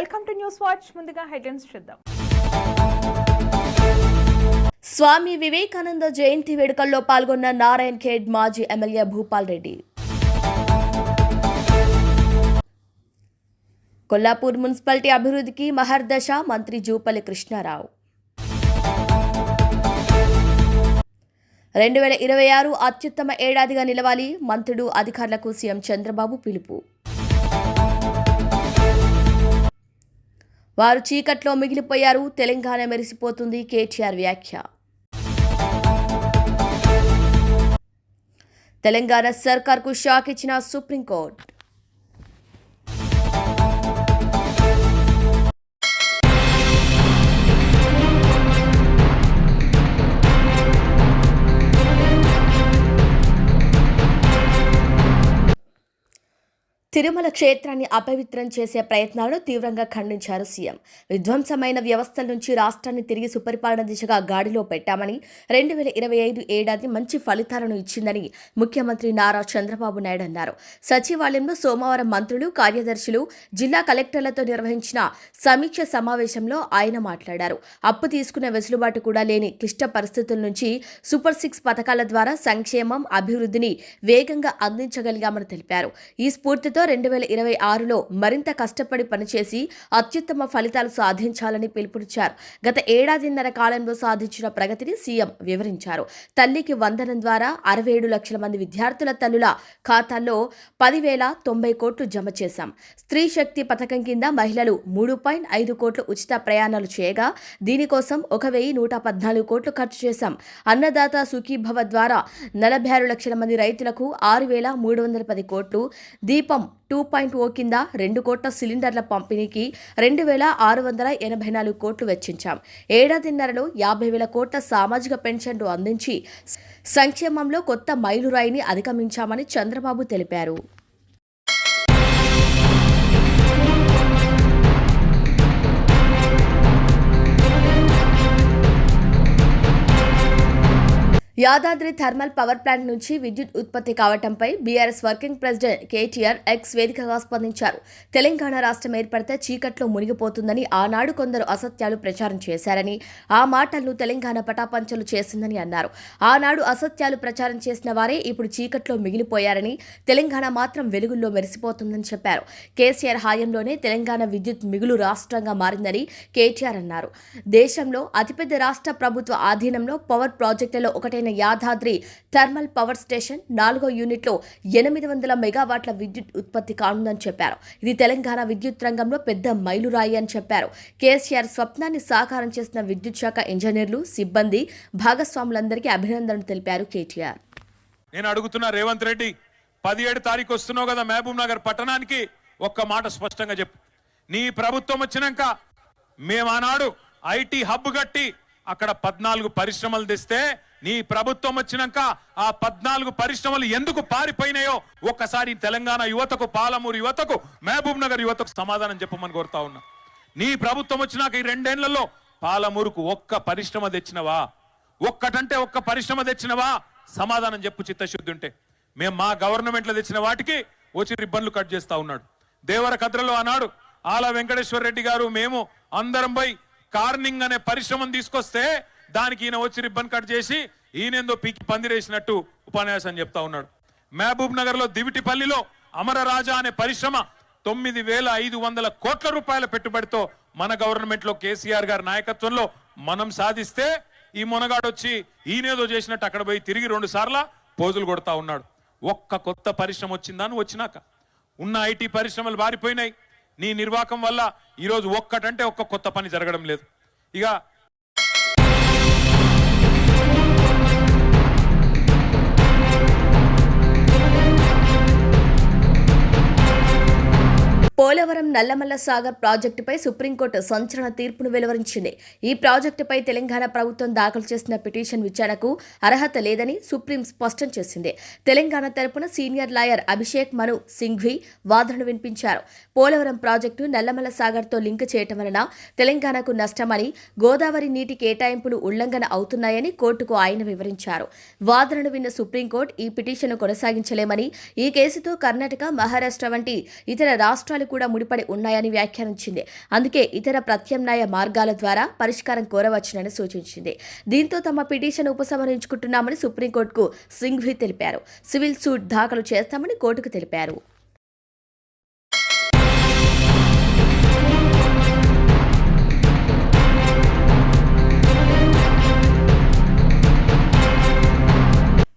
Welcome to news watch. ముందుగా headlines చూద్దాం. స్వామి వివేకానంద జయంతి వేడుకల్లో పాల్గొన్న నారాయణ్ ఖేడ్ మాజీ ఎమ్మెల్యే భూపాల్ రెడ్డి. కొల్లాపూర్ మున్సిపాలిటీ అభివృద్ధికి మహర్దశ మంత్రి జూపల్లి కృష్ణారావు. 2026 అత్యుత్తమ ఏడాదిగా నిలవాలి మంత్రులు అధికారులకు సీఎం చంద్రబాబు పిలుపు. వారు చీకట్లో మిగిలిపోయారు, తెలంగాణ మెరిసిపోతుంది కేటీఆర్ వ్యాఖ్య. తెలంగాణ సర్కార్కు షాక్ ఇచ్చిన సుప్రీంకోర్టు. తిరుమల క్షేత్రాన్ని అపవిత్రం చేసే ప్రయత్నాలను తీవ్రంగా ఖండించారు సీఎం. విధ్వంసమైన వ్యవస్థల నుంచి రాష్ట్రాన్ని తిరిగి సుపరిపాలన దిశగా గాడిలో పెట్టామని, 2025 ఏడాది మంచి ఫలితాలను ఇచ్చిందని ముఖ్యమంత్రి నారా చంద్రబాబు నాయుడు అన్నారు. సచివాలయంలో సోమవారం మంత్రులు, కార్యదర్శులు, జిల్లా కలెక్టర్లతో నిర్వహించిన సమీక్ష సమావేశంలో ఆయన మాట్లాడారు. అప్పు తీసుకునే వెసులుబాటు కూడా లేని క్లిష్ట పరిస్థితుల నుంచి సూపర్ 6 పథకాల ద్వారా సంక్షేమం, అభివృద్ధిని వేగంగా అందించగలిగామని తెలిపారు. ఈ స్ఫూర్తితో 2026లో మరింత కష్టపడి పనిచేసి అత్యుత్తమ ఫలితాలు సాధించాలని పిలుపునిచ్చారు. గత ఏడాదిన్నర కాలంలో సాధించిన ప్రగతిని సీఎం వివరించారు. తల్లికి వందనం ద్వారా 67 లక్షల మంది విద్యార్థుల తల్లుల ఖాతాల్లో 10,090 కోట్లు జమ చేశాం. స్త్రీ శక్తి పథకం కింద మహిళలు 3.5 కోట్లు ఉచిత ప్రయాణాలు చేయగా దీనికోసం 1,114 కోట్లు ఖర్చు చేశాం. అన్నదాత సుఖీభవ ద్వారా 46 లక్షల మంది రైతులకు 6,310 కోట్లు, దీపం 2.0 కింద 2 కోట్ల సిలిండర్ల పంపిణీకి 2,684 కోట్లు వెచ్చించాం. ఏడాదిన్నరలో 50,000 కోట్ల సామాజిక పెన్షన్లు అందించి సంక్షేమంలో కొత్త మైలురాయిని అధిగమించామని చంద్రబాబు తెలిపారు. యాదాద్రి థర్మల్ పవర్ ప్లాంట్ నుంచి విద్యుత్ ఉత్పత్తి కావడంపై BRS working president KTR X వేదికగా స్పందించారు. తెలంగాణ రాష్ట్రం ఏర్పడితే చీకట్లో మునిగిపోతుందని ఆనాడు కొందరు అసత్యాలు ప్రచారం చేశారని, ఆ మాటలను తెలంగాణ పటాపంచలు చేసిందని అన్నారు. ఆనాడు అసత్యాలు ప్రచారం చేసిన వారే ఇప్పుడు చీకట్లో మిగిలిపోయారని, తెలంగాణ మాత్రం వెలుగుల్లో మెరిసిపోతుందని చెప్పారు. కేసీఆర్ హాయంలోనే తెలంగాణ విద్యుత్ మిగులు రాష్ట్రంగా మారిందని కేటీఆర్ అన్నారు. దేశంలో అతిపెద్ద రాష్ట్ర ప్రభుత్వ ఆధీనంలో పవర్ ప్రాజెక్టులలో ఒకటైన యాదాద్రి థర్మల్ పవర్ స్టేషన్ 4వ యూనిట్లో 800 మెగావాట్ల విద్యుత్ ఉత్పత్తి కానుందని చెప్పారు. ఇది తెలంగాణ విద్యుత్ రంగంలో పెద్ద మైలురాయి అని చెప్పారు. కేసీఆర్ స్వప్నాన్ని సాకారం చేసిన విద్యుత్ శాఖ ఇంజనీర్లు, సిబ్బంది, భాగస్వాములందరికీ అభినందనలు తెలిపారు కేటీఆర్. నేను అడుగుతున్నా రేవంత్ రెడ్డి, 17 తారీఖు వస్తున్నావు కదా మహబూబ్ నగర్ పట్టణానికి, ఒక్క మాట స్పష్టంగా చెప్పు. నీ ప్రభుత్వం వచ్చినాక మేము ఆనాడు ఐటీ హబ్ కట్టి అక్కడ 14 పరిశ్రమలు తెస్తే నీ ప్రభుత్వం వచ్చినాక ఆ 14 పరిశ్రమలు ఎందుకు పారిపోయినాయో ఒక్కసారి తెలంగాణ యువతకు, పాలమూరు యువతకు, మహబూబ్ నగర్ యువతకు సమాధానం చెప్పమని కోరుతా ఉన్నా. నీ ప్రభుత్వం వచ్చినాక ఈ 2 ఏళ్లలో పాలమూరుకు ఒక్క పరిశ్రమ తెచ్చినవా? ఒక్కటంటే ఒక్క పరిశ్రమ తెచ్చినవా? సమాధానం చెప్పు చిత్తశుద్ధి ఉంటే. మేము మా గవర్నమెంట్లో తెచ్చిన వాటికి వచ్చి రిబ్బన్లు కట్ చేస్తా ఉన్నాడు. దేవరకద్రలో ఆనాడు ఆల వెంకటేశ్వర రెడ్డి గారు మేము అందరం పోయి కార్నింగ్ అనే పరిశ్రమను తీసుకొస్తే దానికి ఈయన వచ్చి రిబ్బన్ కట్ చేసి ఈయనేందో పీకి పందిరేసినట్టు ఉపన్యాసం చెప్తా ఉన్నాడు. మహబూబ్ నగర్ లో దివిటిపల్లిలో అమరరాజా అనే పరిశ్రమ 9,500 కోట్ల రూపాయల పెట్టుబడితో మన గవర్నమెంట్ లో కేసీఆర్ గారి నాయకత్వంలో మనం సాధిస్తే ఈ మొనగాడొచ్చి ఈయనేదో చేసినట్టు అక్కడ పోయి తిరిగి 2 సార్లు పోజులు కొడతా ఉన్నాడు. ఒక్క కొత్త పరిశ్రమ వచ్చిందాను వచ్చినాక ఉన్న ఐటీ పరిశ్రమలు బారిపోయినాయి. నీ నిర్వాకం వల్ల ఈరోజు ఒక్కటంటే ఒక్క కొత్త పని జరగడం లేదు. ఇక పోలవరం నల్లమల్ల సాగర్ ప్రాజెక్టుపై సుప్రీంకోర్టు సంచలన తీర్పును వెలువరించింది. ఈ ప్రాజెక్టుపై తెలంగాణ ప్రభుత్వం దాఖలు చేసిన పిటిషన్ విచారణకు అర్హత లేదని సుప్రీం స్పష్టం చేసింది. తెలంగాణ తరపున సీనియర్ లాయర్ అభిషేక్ మను సింఘ్వి వాదనలు వినిపించారు. పోలవరం ప్రాజెక్టు నల్లమల్ల సాగర్తో లింక్ చేయటం వలన తెలంగాణకు నష్టమని, గోదావరి నీటి కేటాయింపులు ఉల్లంఘన అవుతున్నాయని కోర్టుకు ఆయన వివరించారు. వాదనను విన్న సుప్రీంకోర్టు ఈ పిటిషన్ను కొనసాగించలేమని, ఈ కేసుతో కర్ణాటక, మహారాష్ట్ర వంటి ఇతర రాష్ట్రాలు అంశాలు కూడా ముడిపడి ఉన్నాయని వ్యాఖ్యానించింది. అందుకే ఇతర ప్రత్యామ్నాయ మార్గాల ద్వారా పరిష్కారం కోరవచ్చునని సూచించింది. దీంతో తమ పిటిషన్ ఉపసంహరించుకుంటున్నామని సుప్రీంకోర్టుకు సింఘ్వి తెలిపారు. సివిల్ సూట్ దాఖలు చేస్తామని కోర్టుకు తెలిపారు.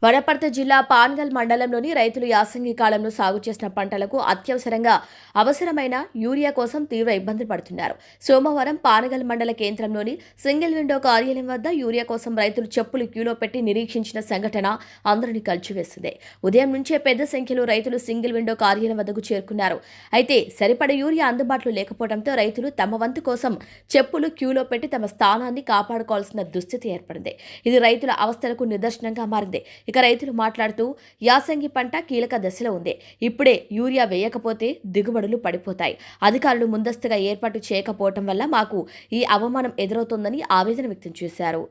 వనపర్తి జిల్లా పాన్గల్ మండలంలోని రైతులు యాసంగి కాలంలో సాగు చేసిన పంటలకు అత్యవసరంగా అవసరమైన యూరియా కోసం తీవ్ర ఇబ్బందులు పడుతున్నారు. సోమవారం పానగల్ మండల కేంద్రంలోని సింగిల్ విండో కార్యాలయం వద్ద యూరియా కోసం రైతులు చెప్పులు క్యూలో పెట్టి నిరీక్షించిన సంఘటన అందరినీ కలిచివేసింది. ఉదయం నుంచే పెద్ద సంఖ్యలో రైతులు సింగిల్ విండో కార్యాలయం వద్దకు చేరుకున్నారు. అయితే సరిపడ యూరియా అందుబాటులో లేకపోవడంతో రైతులు తమ వంతు కోసం చెప్పులు క్యూలో పెట్టి తమ స్థానాన్ని కాపాడుకోవాల్సిన దుస్థితి ఏర్పడింది. ఇది రైతుల అవస్థలకు నిదర్శనంగా మారింది. ఇక రైతులు మాట్లాడుతూ యాసంగి పంట కీలక దశలో ఉంది. ఇప్పుడే యూరియా వేయకపోతే దిగుబడులు పడిపోతాయి. అధికారులు ముందస్తుగా ఏర్పాటు చేయకపోవటం వల్ల మాకు ఈ అవమానం ఎదురవుతోందని ఆవేదన వ్యక్తం చేశారు.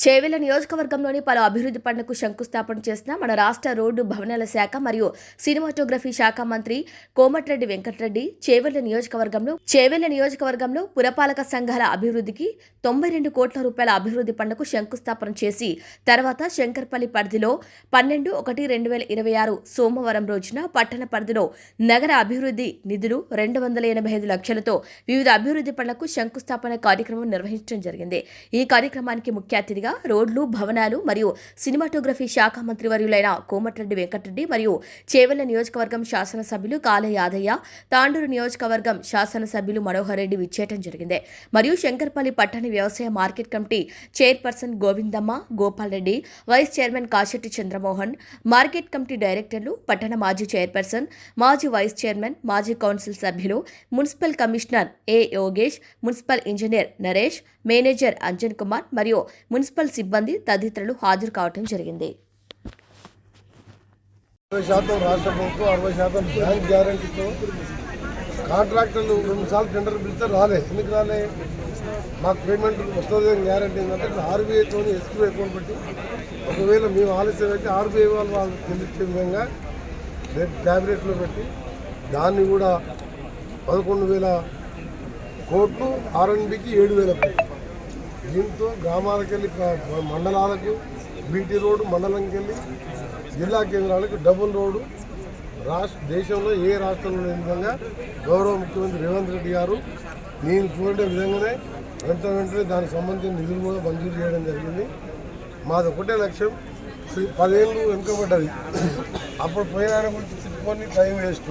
చేవెళ్ల నియోజకవర్గంలోని పలు అభివృద్ధి పనులకు శంకుస్థాపన చేసిన మన రాష్ట్ర రోడ్డు భవనాల శాఖ మరియు సినిమాటోగ్రఫీ శాఖ మంత్రి కోమటిరెడ్డి వెంకటరెడ్డి చేవెళ్ల నియోజకవర్గంలో పురపాలక సంఘాల అభివృద్ధికి 92 కోట్ల రూపాయల అభివృద్ధి పనులకు శంకుస్థాపన చేసి తర్వాత శంకర్పల్లి పరిధిలో 12/1/2026 సోమవారం రోజున పట్టణ పరిధిలో నగర అభివృద్ధి నిధులు 285 లక్షలతో వివిధ అభివృద్ధి పనులకు శంకుస్థాపన కార్యక్రమం నిర్వహించడం జరిగింది. ఈ కార్యక్రమానికి ముఖ్య అతిథిగా రోడ్లు, భవనాలు మరియు సినిమాటోగ్రఫీ శాఖ మంత్రివర్యులైన కోమటిరెడ్డి వెంకటరెడ్డి మరియు చేవెళ్ల నియోజకవర్గం శాసనసభ్యులు కాల యాదయ్య, తాండూరు నియోజకవర్గం శాసనసభ్యులు మనోహర్ రెడ్డి విచ్చేయడం జరిగింది. మరియు శంకర్పల్లి పట్టణ వ్యవసాయ market committee chairperson Govindamma, Gopal Reddy, vice chairman Kasetti Chandramohan, market committee డైరెక్టర్లు, పట్టణ మాజీ చైర్పర్సన్, మాజీ వైస్ చైర్మన్, మాజీ కౌన్సిల్ సభ్యులు, municipal commissioner A Yogesh, municipal engineer Naresh, manager Anjan Kumar మరియు మున్సిపల్ సిబ్బంది తదితరులు హాజరు కావడం జరిగింది. 60% రాష్ట్ర ప్రభుత్వం, 60% బ్యాంక్ గ్యారంటీతో కాంట్రాక్టర్లు 2 సార్లు టెండర్ పిలిస్తే రాలే. ఎందుకు రాలే? మాకు పేమెంట్ వస్తుంది గ్యారంటీ ఏంటంటే ఆర్బీఐతో ఎస్క్యూ అకౌంట్ పెట్టి ఒకవేళ మేము ఆలస్యం అయితే ఆర్బీఐ వాళ్ళు చెల్లించే విధంగా రేపు క్యాబినెట్లో పెట్టి దాన్ని కూడా 11,000 కోట్లు, ఆర్ఎండ్బికి 7,000 కోట్లు. దీంతో గ్రామాలకు వెళ్ళి మండలాలకు బీటీ రోడ్డు, మండలంకి వెళ్ళి జిల్లా కేంద్రాలకు డబుల్ రోడ్డు దేశంలో ఏ రాష్ట్రంలో లేని విధంగా గౌరవ ముఖ్యమంత్రి రేవంత్ రెడ్డి గారు నేను చూడే విధంగానే వెంటనే దానికి సంబంధించిన నిధులు కూడా మంజూరు చేయడం జరిగింది. మాది ఒకటే లక్ష్యం. 10 ఏళ్ళు వెనుకబడ్డది. అప్పుడు పోయిన గురించి తిట్టుకొని టైం వేస్ట్.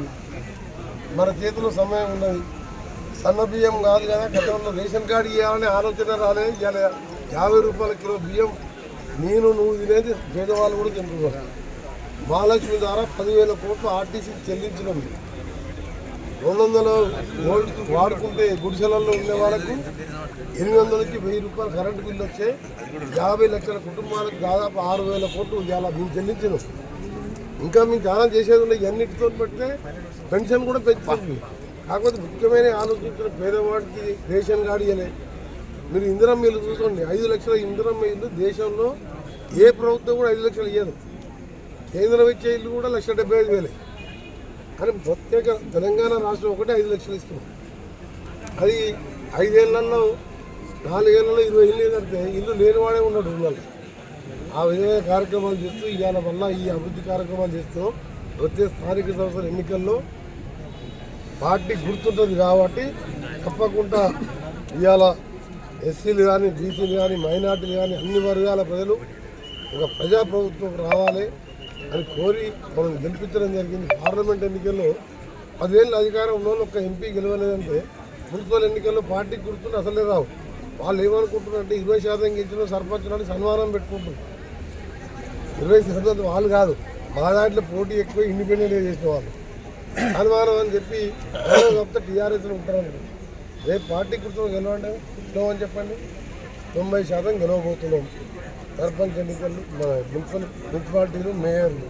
మన చేతిలో సమయం ఉన్నది. సన్న బియ్యం కాదు కదా, గతంలో రేషన్ కార్డు ఇవ్వాలనే ఆలోచన రాలేదు. ఇవాళ 50 రూపాయల కిలో బియ్యం నువ్వు తినేది పేదవాళ్ళు కూడా తింటున్నారు. మహాలక్ష్మి ద్వారా 10,000 కోట్లు ఆర్టీసీకి చెల్లించడం, 200 వోల్ట్ వాడుకుంటే గుడిసెలలో ఉండే వాళ్ళకు 800కి 1,000 రూపాయలు కరెంటు బిల్లు వచ్చే 50 లక్షల కుటుంబాలకు దాదాపు 6,000 కోట్లు ఇలా మేము చెల్లించినాం. ఇంకా మేము చాలా చేసేది ఉన్నాయి. ఇవన్నిటితో పట్టితే పెన్షన్ కూడా పెంచుతుంది. కాకపోతే ముఖ్యమైన ఆలోచించిన పేదవాడికి రేషన్ కార్డు ఇవ్వలే. మీరు ఇందిరమ్మ ఇల్లు చూసుకోండి, 5 లక్షల ఇందిరమ్మ ఇల్లు దేశంలో ఏ ప్రభుత్వం కూడా 5 లక్షలు ఇవ్వదు. కేంద్రం ఇచ్చే ఇల్లు కూడా 1,75,000. కానీ ప్రత్యేక తెలంగాణ రాష్ట్రం ఒకటే 5 లక్షలు ఇస్తున్నాం. అది 5 ఏళ్లలో 4 ఏళ్లలో 20 ఇల్లు కడితే ఇల్లు లేనివాడే ఉన్నాడు ఊళ్ళలో. ఆ విధమైన కార్యక్రమాలు చేస్తూ ఇవాళ వల్ల ఈ అభివృద్ధి కార్యక్రమాలు చేస్తూ వచ్చే స్థానిక సంస్థల ఎన్నికల్లో పార్టీ గుర్తుంటుంది కాబట్టి తప్పకుండా ఇవాళ ఎస్సీలు కానీ, బీసీలు కానీ, మైనార్టీలు కానీ అన్ని వర్గాల ప్రజలు ఒక ప్రజాప్రభుత్వం రావాలి అని కోరి మనం గెలిపించడం జరిగింది. పార్లమెంట్ ఎన్నికల్లో 10 ఏళ్ళు అధికారం ఉన్న వాళ్ళు ఒక ఎంపీ గెలవలేదంటే మున్సిపల్ ఎన్నికల్లో పార్టీకి గుర్తుంటే అసలే రావు. వాళ్ళు ఏమనుకుంటున్నారంటే 20% గెలిచిన సర్పంచులని సన్మానం పెట్టుకుంటున్నారు. 20% వాళ్ళు కాదు, మా దాంట్లో పోటీ ఎక్కువ ఇండిపెండెంట్గా చేసిన వాళ్ళు. అనుమానం అని చెప్పి కాకపోతే టీఆర్ఎస్లో ఉంటారని రేపు పార్టీ గుర్తులు గెలవండి స్లో అని చెప్పండి 90% గెలవబోతున్నాం సర్పంచ్ ఎన్నికలు మన మున్సిపాలిటీలు మేయర్లు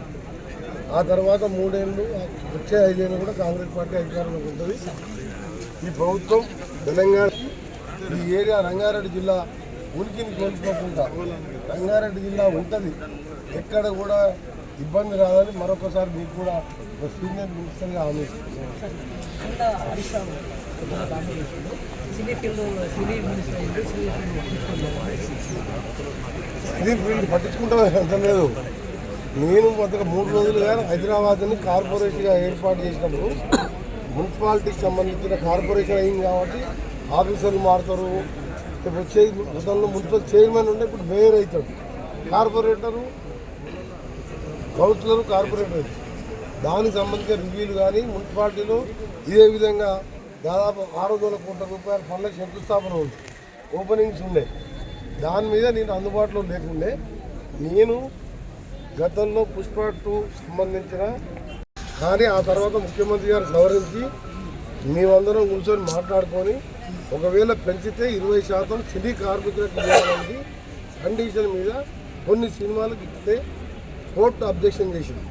ఆ తర్వాత 3 ఏళ్ళు వచ్చే 5 ఏళ్ళు కూడా కాంగ్రెస్ పార్టీ అధికారంలోకి ఉంటుంది. ఈ ప్రభుత్వం తెలంగాణ ఈ ఏరియా రంగారెడ్డి జిల్లా ఉనికిని కోల్పోకుండా రంగారెడ్డి జిల్లా ఉంటుంది, ఎక్కడ కూడా ఇబ్బంది రాదని మరొకసారి మీకు కూడా ఒక సీనియర్ మినిస్టర్గా హామీ ఇది వీళ్ళు పట్టించుకుంటాం అంత లేదు. నేను మొదట 3 రోజులుగా హైదరాబాద్ని కార్పొరేషన్గా ఏర్పాటు చేసినప్పుడు మున్సిపాలిటీకి సంబంధించిన కార్పొరేషన్ అయింది కాబట్టి ఆఫీసర్లు మారుతారు. ఇప్పుడు గతంలో మున్సిపల్ చైర్మన్ ఉండే ఇప్పుడు మేయర్ అవుతాడు, కార్పొరేటరు కౌన్సిలరు కార్పొరేటర్. దానికి సంబంధించిన రివ్యూలు కానీ మున్సిపాలిటీలో ఇదే విధంగా దాదాపు 600 కోట్ల రూపాయల పనులకు శంకుస్థాపన ఉంది, ఓపెనింగ్స్ ఉండే. దాని మీద నేను అందుబాటులో లేకుండే నేను గతంలో పుష్ప 2 సంబంధించిన కానీ ఆ తర్వాత ముఖ్యమంత్రి గారు సవరించి మేమందరం కూర్చొని మాట్లాడుకొని ఒకవేళ పెంచితే 20% సినీ కార్మికులకు ఇవ్వడానికి కండిషన్ మీద కొన్ని సినిమాలకు ఇస్తే కోర్టు అబ్జెక్షన్ చేసింది.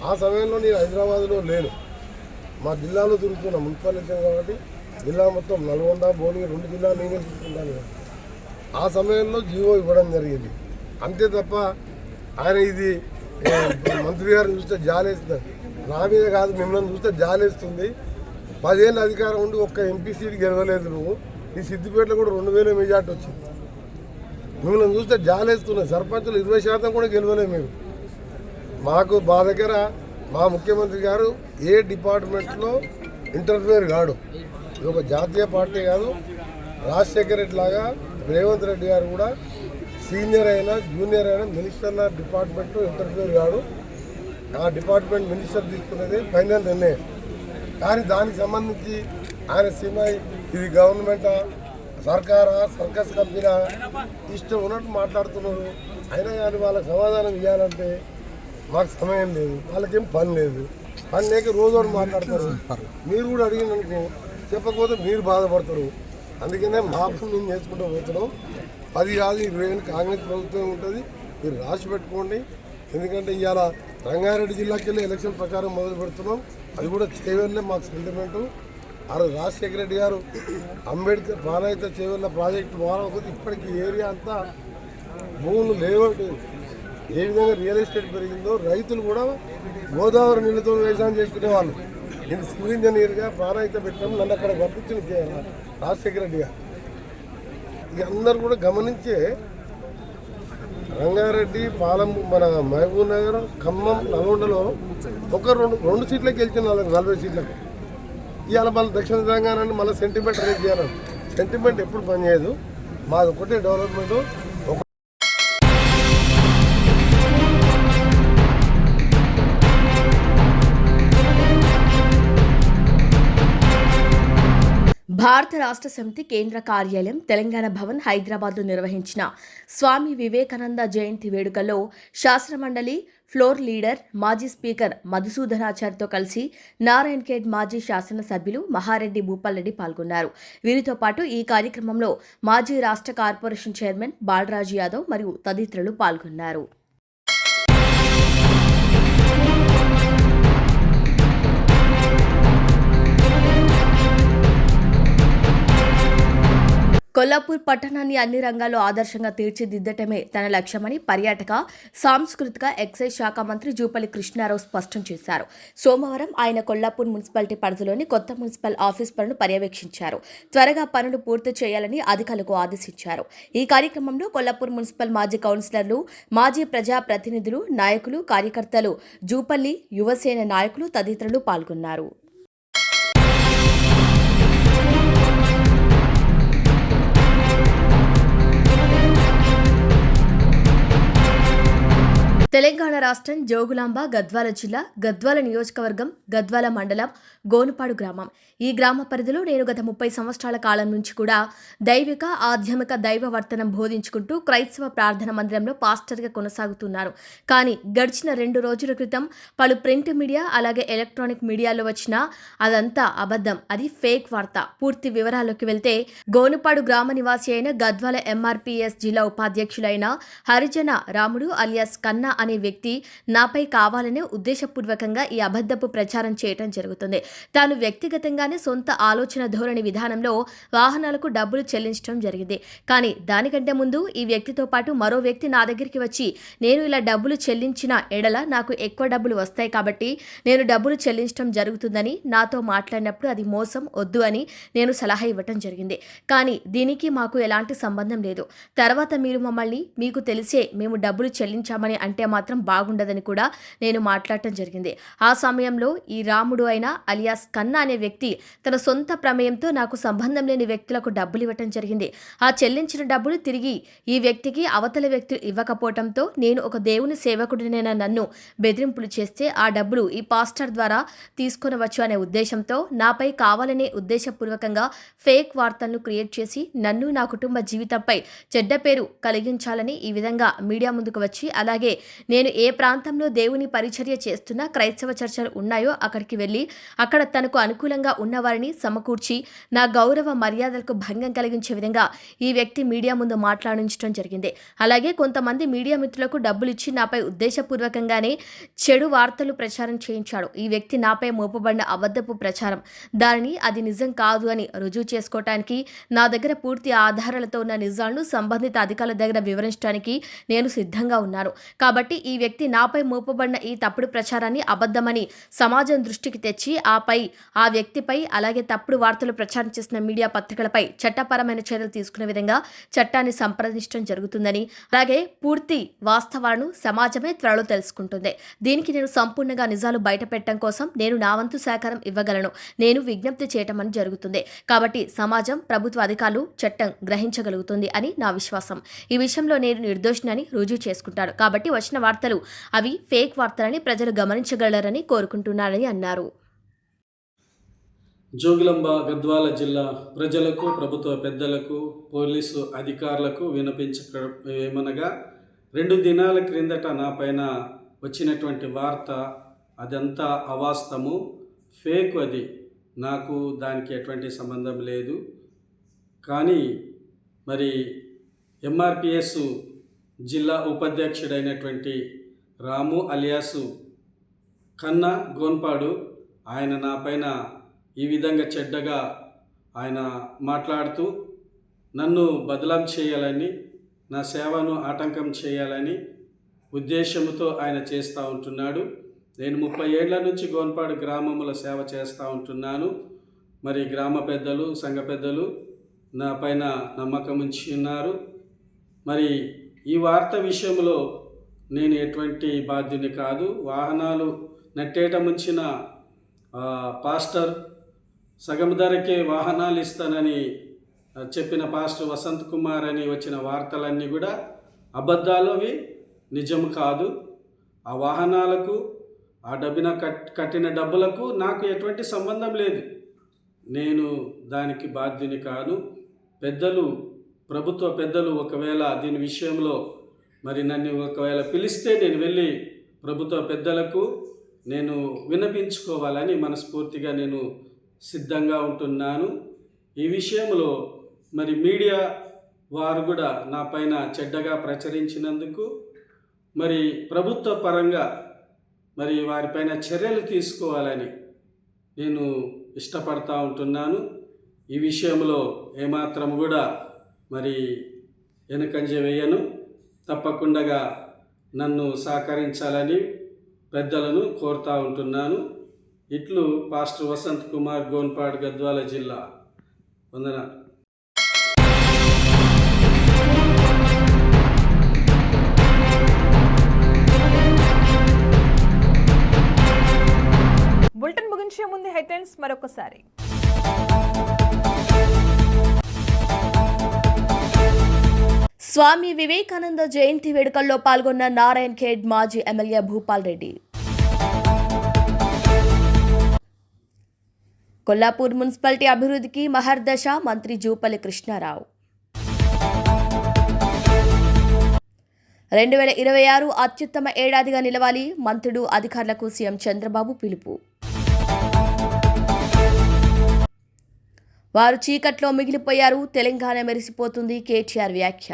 ఆ సమయంలో నేను హైదరాబాద్లో లేను, మా జిల్లాలో తిరుగుతున్నా, మున్సిపల్ ఎలక్షన్ కాబట్టి జిల్లా మొత్తం నల్గొండ భువనగిరి 2 జిల్లాలు నేనే చూసుకుంటాను. ఆ సమయంలో జీవో ఇవ్వడం జరిగింది అంతే తప్ప ఆయన ఇది మంత్రి గారిని చూస్తే జాలేస్తుంది, నా మీద కాదు మిమ్మల్ని చూస్తే జాలేస్తుంది. 10 ఏళ్ళ అధికారం ఉండి ఒక్క ఎంపీ సీట్ గెలవలేదు నువ్వు, ఈ సిద్దిపేటలో కూడా 2000 మెజార్టీ వచ్చింది. మిమ్మల్ని చూస్తే జాలేస్తున్నాయి. సర్పంచులు 20% కూడా గెలవలేదు మీరు. మాకు మా దగ్గర మా ముఖ్యమంత్రి గారు ఏ డిపార్ట్మెంట్లో ఇంటర్ఫియర్ కాడు. ఇది ఒక జాతీయ పార్టీ కాదు, రాజశేఖర రెడ్డి లాగా రేవంత్ రెడ్డి గారు కూడా సీనియర్ అయినా జూనియర్ అయినా మినిస్టర్ల డిపార్ట్మెంట్లో ఇంటర్ఫియర్ కాడు. ఆ డిపార్ట్మెంట్ మినిస్టర్ తీసుకునేది ఫైనల్ నిర్ణయం. కానీ దానికి సంబంధించి ఆయన సీమా ఇది గవర్నమెంటా సర్కారా సర్కస్ కంపెనీ ఇష్టం ఉన్నట్టు మాట్లాడుతున్నారు. అయినా కానీ వాళ్ళకి సమాధానం ఇవ్వాలంటే మాకు సమయం లేదు, వాళ్ళకేం పని లేదు. పని లేక రోజు మాట్లాడతారు. మీరు కూడా అడిగినందుకు చెప్పకపోతే మీరు బాధపడతారు. అందుకనే మా పని మేము చేసుకుంటూ పోతున్నాం. 10 కాదు 20 ఏళ్ళు కాంగ్రెస్ ప్రభుత్వం ఉంటుంది, మీరు రాసి పెట్టుకోండి. ఎందుకంటే ఇవాళ రంగారెడ్డి జిల్లాకి వెళ్ళి ఎలక్షన్ ప్రచారం మొదలు పెడుతున్నాం. అది కూడా చేవెళ్ళే మాకు సెంటిమెంటు. ఆ రోజు రాజశేఖర రెడ్డి గారు అంబేద్కర్ ప్రాణాయిత చేవెళ్ళ ప్రాజెక్టు మారకపోతే ఇప్పటికీ ఏరియా అంతా భూములు లేవట్టు. ఏ విధంగా రియల్ ఎస్టేట్ పెరిగిందో రైతులు కూడా గోదావరి నీళ్ళతో వ్యవసాయం చేసుకునేవాళ్ళు. నేను సివిల్ ఇంజనీర్గా ప్రాణాయిత పెట్టాం, నన్ను అక్కడ పంపించిన రాజశేఖర రెడ్డి గారు. ఇక అందరూ కూడా గమనించే రంగారెడ్డి పాలం మన మహబూబ్ నగర్ ఖమ్మం నల్గొండలో ఒక 2 సీట్లకు గెలిచిన 40 సీట్లకు. ఇవాళ మళ్ళీ దక్షిణ తెలంగాణ మళ్ళీ సెంటిమెంట్ రేట్ చేయాలని సెంటిమెంట్ ఎప్పుడు పనిచేయదు. మాది ఒకటే డెవలప్మెంట్. భారత రాష్ట్ర సమితి కేంద్ర కార్యాలయం తెలంగాణ భవన్ హైదరాబాద్లో నిర్వహించిన స్వామి వివేకానంద జయంతి వేడుకల్లో శాసనమండలి ఫ్లోర్ లీడర్ మాజీ స్పీకర్ మధుసూదనాచార్యతో కలిసి నారాయణఖేడ్ మాజీ శాసనసభ్యులు మహారెడ్డి భూపాల్రెడ్డి పాల్గొన్నారు. వీరితో పాటు ఈ కార్యక్రమంలో మాజీ రాష్ట్ర కార్పొరేషన్ చైర్మన్ బాలరాజు యాదవ్ మరియు తదితరులు పాల్గొన్నారు. కొల్లాపూర్ పట్టణాన్ని అన్ని రంగాల్లో ఆదర్శంగా తీర్చిదిద్దటమే తన లక్ష్యమని పర్యాటక సాంస్కృతిక ఎక్సైజ్ శాఖ మంత్రి జూపల్లి కృష్ణారావు స్పష్టం చేశారు. సోమవారం ఆయన కొల్లాపూర్ మున్సిపాలిటీ పరిధిలోని కొత్త మున్సిపల్ ఆఫీస్ పనులు పర్యవేక్షించారు. త్వరగా పనులు పూర్తి చేయాలని అధికారులకు ఆదేశించారు. ఈ కార్యక్రమంలో కొల్లాపూర్ మున్సిపల్ మాజీ కౌన్సిలర్లు, మాజీ ప్రజా ప్రతినిధులు, నాయకులు, కార్యకర్తలు, జూపల్లి యువసేన నాయకులు తదితరులు పాల్గొన్నారు. తెలంగాణ రాష్ట్రం జోగులాంబ గద్వాల జిల్లా గద్వాల నియోజకవర్గం గద్వాల మండలం గోనుపాడు గ్రామం. ఈ గ్రామ పరిధిలో నేను గత 30 సంవత్సరాల కాలం నుంచి కూడా దైవిక ఆధ్యాత్మిక దైవవర్తనం బోధించుకుంటూ క్రైస్తవ ప్రార్థన మందిరంలో పాస్టర్గా కొనసాగుతున్నాను. కానీ గడిచిన 2 రోజుల క్రితం పలు ప్రింట్ మీడియా అలాగే ఎలక్ట్రానిక్ మీడియాలో వచ్చిన అదంతా అబద్ధం, అది ఫేక్ వార్త. పూర్తి వివరాల్లోకి వెళ్తే గోనుపాడు గ్రామ నివాసి అయిన గద్వాల ఎంఆర్పీఎస్ జిల్లా ఉపాధ్యక్షులైన హరిజన రాముడు అలియాస్ కన్నా అనే వ్యక్తి నాపై కావాలనే ఉద్దేశపూర్వకంగా ఈ అబద్ధపు ప్రచారం చేయటం జరుగుతుంది. తాను వ్యక్తిగతంగానే సొంత ఆలోచన ధోరణి విధానంలో వాహనాలకు డబ్బులు చెల్లించడం జరిగింది. కానీ దానికంటే ముందు ఈ వ్యక్తితో పాటు మరో వ్యక్తి నా దగ్గరికి వచ్చి నేను ఇలా డబ్బులు చెల్లించిన ఎడల నాకు ఎక్కువ డబ్బులు వస్తాయి కాబట్టి నేను డబ్బులు చెల్లించడం జరుగుతుందని నాతో మాట్లాడినప్పుడు అది మోసం, వద్దు అని నేను సలహా ఇవ్వటం జరిగింది. కానీ దీనికి మాకు ఎలాంటి సంబంధం లేదు. తర్వాత మీరు మమ్మల్ని మీకు తెలిసే మేము డబ్బులు చెల్లించామని అంటే మాత్రం బాగుండదని కూడా నేను మాట్లాడటం జరిగింది. ఆ సమయంలో ఈ రాముడు అయిన అలియాస్ కన్నా అనే వ్యక్తి తన సొంత ప్రమేయంతో నాకు సంబంధం లేని వ్యక్తులకు డబ్బులు ఇవ్వటం జరిగింది. ఆ చెల్లించిన డబ్బులు తిరిగి ఈ వ్యక్తికి అవతల వ్యక్తులు ఇవ్వకపోవడంతో నేను ఒక దేవుని సేవకుడినైన నన్ను బెదిరింపులు చేస్తే ఆ డబ్బులు ఈ పాస్టర్ ద్వారా తీసుకొనవచ్చు అనే ఉద్దేశంతో నాపై కావాలనే ఉద్దేశపూర్వకంగా ఫేక్ వార్తలను క్రియేట్ చేసి నన్ను నా కుటుంబ జీవితంపై చెడ్డ పేరు కలిగించాలని ఈ విధంగా మీడియా ముందుకు వచ్చి అలాగే నేను ఏ ప్రాంతంలో దేవుని పరిచర్య చేస్తున్న క్రైస్తవ చర్చలు ఉన్నాయో అక్కడికి వెళ్ళి అక్కడ తనకు అనుకూలంగా ఉన్నవారిని సమకూర్చి నా గౌరవ మర్యాదలకు భంగం కలిగించే విధంగా ఈ వ్యక్తి మీడియా ముందు మాట్లాడించడం జరిగింది. అలాగే కొంతమంది మీడియా మిత్రులకు డబ్బులు ఇచ్చి నాపై ఉద్దేశపూర్వకంగానే చెడు వార్తలు ప్రచారం చేయించాడు. ఈ వ్యక్తి నాపై మోపబడిన అబద్ధపు ప్రచారం దానిని అది నిజం కాదు అని రుజువు చేసుకోవటానికి నా దగ్గర పూర్తి ఆధారాలతో ఉన్న నిజాలను సంబంధిత అధికారుల దగ్గర వివరించడానికి నేను సిద్ధంగా ఉన్నాను. కాబట్టి ఈ వ్యక్తి నాపై మోపబడిన ఈ తప్పుడు ప్రచారాన్ని అబద్ధమని సమాజం దృష్టికి తెచ్చి ఆ వ్యక్తిపై అలాగే తప్పుడు వార్తలు ప్రచారం చేసిన మీడియా పత్రికలపై చట్టపరమైన చర్యలు తీసుకునే విధంగా చట్టాన్ని సంప్రదించడం జరుగుతుందని అలాగే పూర్తి వాస్తవాలను సమాజమే త్వరలో తెలుసుకుంటుంది. దీనికి నేను సంపూర్ణంగా నిజాలు బయటపెట్టడం కోసం నేను నా వంతు సహకారం ఇవ్వగలను. నేను విజ్ఞప్తి చేయటం అని జరుగుతుంది. కాబట్టి సమాజం, ప్రభుత్వ అధికారులు చట్టం గ్రహించగలుగుతుంది అని నా విశ్వాసం. ఈ విషయంలో నేను నిర్దోషినని రుజువు చేసుకుంటాను. కాబట్టి వచ్చిన వార్తలు అవి ఫేక్ వార్తలని ప్రజలు గమనించగలరని కోరుకుంటున్నారని అన్నారు. జోగులాంబ గద్వాల జిల్లా ప్రజలకు, ప్రభుత్వ పెద్దలకు, పోలీసు అధికారులకు విన్నపించమనగా 2 దినాల క్రిందట నా పైన వచ్చినటువంటి వార్త అదంతా అవాస్తవము, ఫేక్. అది నాకు దానికి ఎటువంటి సంబంధం లేదు. కానీ మరి ఎంఆర్పిఎస్ జిల్లా ఉపాధ్యక్షుడైనటువంటి రాము అలియాసు కన్నా గోన్పాడు ఆయన నా పైన ఈ విధంగా చెడ్డగా ఆయన మాట్లాడుతూ నన్ను బదలాం చేయాలని, నా సేవను ఆటంకం చేయాలని ఉద్దేశంతో ఆయన చేస్తూ ఉంటున్నాడు. నేను 30 ఏళ్ల నుంచి గోన్పాడు గ్రామంలో సేవ చేస్తూ ఉంటున్నాను. మరి గ్రామ పెద్దలు, సంఘ పెద్దలు నా పైన నమ్మకం ఉంచి ఉన్నారు. మరి ఈ వార్త విషయంలో నేను ఎటువంటి బాధ్యుని కాదు. వాహనాలు నట్టేట ముంచిన పాస్టర్ సగం ధరకే వాహనాలు ఇస్తానని చెప్పిన పాస్టర్ వసంత్ కుమార్ అని వచ్చిన వార్తలన్నీ కూడా అబద్ధాలు, అవి నిజం కాదు. ఆ వాహనాలకు, ఆ కట్టిన డబ్బులకు నాకు ఎటువంటి సంబంధం లేదు. నేను దానికి బాధ్యుని కాను. పెద్దలు, ప్రభుత్వ పెద్దలు ఒకవేళ దీని విషయంలో మరి నన్ను ఒకవేళ పిలిస్తే నేను వెళ్ళి ప్రభుత్వ పెద్దలకు నేను విన్నపించుకోవాలని మనస్ఫూర్తిగా నేను సిద్ధంగా ఉంటున్నాను. ఈ విషయంలో మరి మీడియా వారు కూడా నా పైన చెడ్డగా ప్రచురించినందుకు మరి ప్రభుత్వ పరంగా మరి వారిపైన చర్యలు తీసుకోవాలని నేను ఇష్టపడతా ఉంటున్నాను. ఈ విషయంలో ఏమాత్రం కూడా మరి వెనుకంజ వేయను. తప్పకుండా నన్ను సహకరించాలని పెద్దలను కోరుతూ ఉంటున్నాను. ఇట్లు పాస్టర్ వసంత్ కుమార్, గోన్పాడు, గద్వాల జిల్లా. వందనాలు. బులెటిన్ ముగించే ముందు హెడ్లైన్స్ మరొకసారి. స్వామి వివేకానంద జయంతి వేడుకల్లో పాల్గొన్న నారాయణ్ ఖేడ్ మాజీ ఎమ్మెల్యే భూపాల్ రెడ్డి. కొల్లాపూర్ మున్సిపాలిటీ అభివృద్ధికి మహర్దశ మంత్రి జూపల్లి కృష్ణారావు. 2026 అత్యుత్తమ ఏడాదిగా నిలవాలి మంత్రులు అధికారులకు సీఎం చంద్రబాబు పిలుపు. వారు చీకట్లో మిగిలిపోయారు, తెలంగాణ మెరిసిపోతుంది కేటీఆర్ వ్యాఖ్య.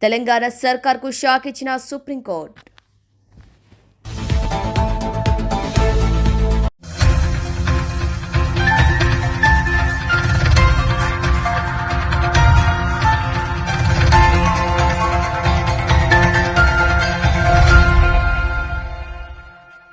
తెలంగాణ సర్కార్కు షాక్ ఇచ్చిన సుప్రీంకోర్టు.